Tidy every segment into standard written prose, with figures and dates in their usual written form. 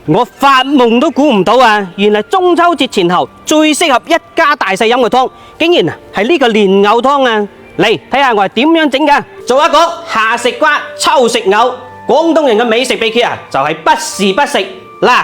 我發夢都估唔到啊！原來中秋節前後最適合一家大細飲嘅湯，竟然係呢個蓮藕湯啊！嚟睇下我係點樣整㗎。做一個夏食瓜，秋食藕，廣東人嘅美食秘訣啊，就係不時不食。嗱，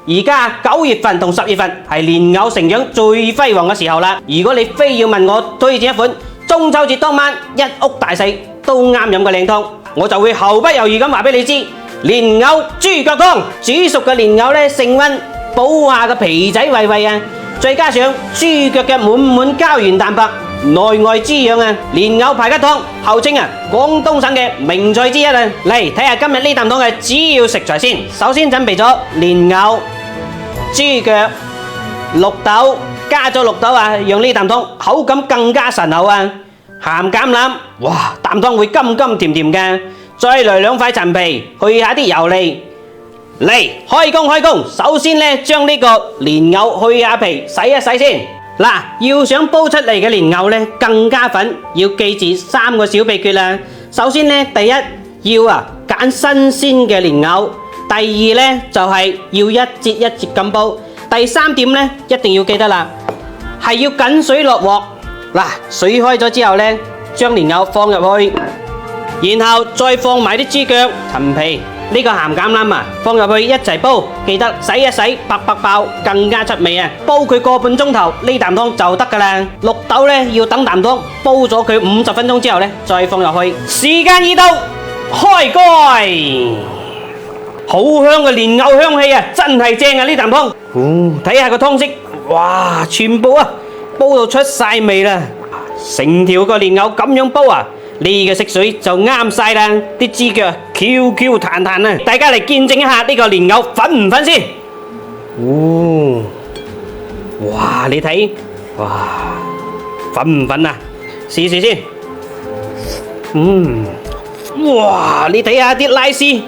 而家9月份同10月份係蓮藕成長最輝煌嘅時候啦。如果你非要問我推薦一款中秋節當晚一屋大細都啱飲嘅靚湯，我就會毫不猶豫咁話俾你知。蓮藕豬腳湯，煮熟嘅蓮藕升溫，補下個皮仔胃胃啊！再加上豬腳嘅滿膠原蛋白，內外滋養啊！蓮藕排骨湯，號稱廣東省嘅名菜之一啊！嚟睇下今日呢啖湯嘅主要食材先。首先準備咗蓮藕、豬腳、綠豆，加咗綠豆讓呢啖湯口感更加醇厚啊！鹹橄欖，哇，啖湯會甘甘甜甜嘅。再來2塊陳皮，去下啲油膩。嚟開工！首先將呢個蓮藕去下皮，洗一洗先。嗱，要想煲出嚟嘅蓮藕更加粉，要記住3個小秘訣啦。首先第一要揀新鮮嘅蓮藕，第二就係要一節一節咁煲，第3點一定要記得啦，係要緊水落鑊。嗱，水開咗之後將蓮藕放入去。然後再放埋啲豬腳、陳皮，呢個鹹橄欖放入去一齊煲，記得洗一洗，爆爆更加出味啊！煲佢個半鐘頭，呢啖湯就得噶啦。綠豆要等啖湯煲咗佢50分鐘之後再放入去。時間已到，開蓋，好香嘅蓮藕香氣啊，真係正啊！呢啖湯，睇下個湯色，哇，全部煲到出晒味啦，成條個蓮藕咁樣煲呢個色水就啱晒啦，啲豬腳 Q 彈彈啊！大家嚟見證一下呢個蓮藕粉唔粉先？哇！你睇，哇，粉唔粉啊？試試先。哇！你睇下啲拉絲，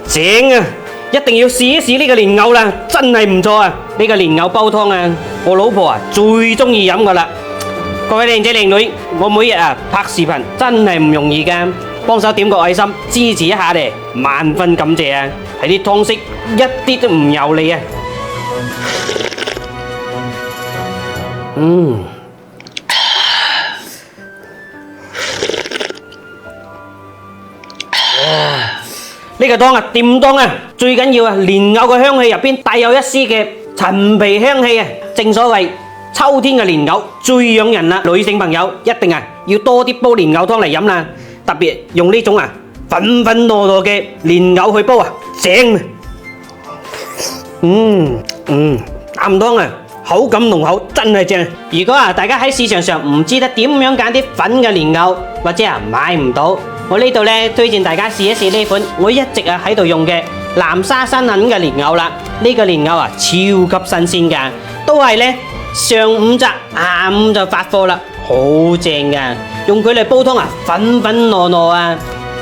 正啊！一定要試一試呢個蓮藕啦，真係唔錯啊！呢個蓮藕煲湯我老婆最中意飲噶啦。各位靚仔靚女，我每日拍視頻真係唔容易㗎，幫手點個愛心支持一下咧，萬分感謝啊！睇啲湯色一啲都唔油膩啊！呢個湯掂湯最緊要蓮藕嘅香氣入邊帶有一絲嘅陳皮香氣啊！正所謂秋天嘅蓮藕最養人啦，女性朋友一定要多啲煲蓮藕湯嚟飲啦，特別用呢種粉粉糯糯嘅蓮藕去煲正啊！啖湯口感濃厚，真係正。如果大家喺市場上唔知得點樣揀啲粉嘅蓮藕，或者買唔到，我呢度推薦大家試一試呢款我一直喺度用嘅南沙新肯嘅蓮藕啦。呢個蓮藕超級新鮮㗎，都係上午摘，下午就發貨啦，好正噶！用佢嚟煲湯粉粉糯糯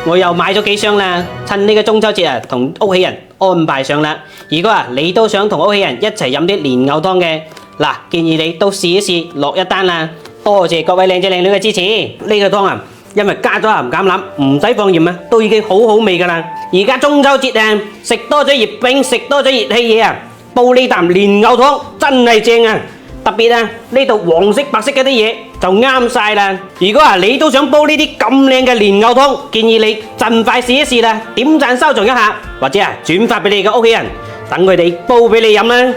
我又買咗幾箱啦，趁呢個中秋節同屋企人安排上啦。如果你都想同屋企人一齊飲啲蓮藕湯嘅，嗱，建議你都試一試落一單啦。多謝各位靚仔靚女嘅支持。呢個湯因為加咗鹹橄欖，唔使放鹽都已經好好味噶啦。而家中秋節食多咗月餅，食多咗熱氣嘢煲呢啖蓮藕湯真係正啊！特別呢度黃色白色嗰啲嘢就啱晒啦。如果你都想煲呢啲咁靚嘅蓮藕湯，建議你盡快試一試啦，點讚收藏一下，或者轉發俾你嘅屋企人，等佢哋煲俾你飲啦。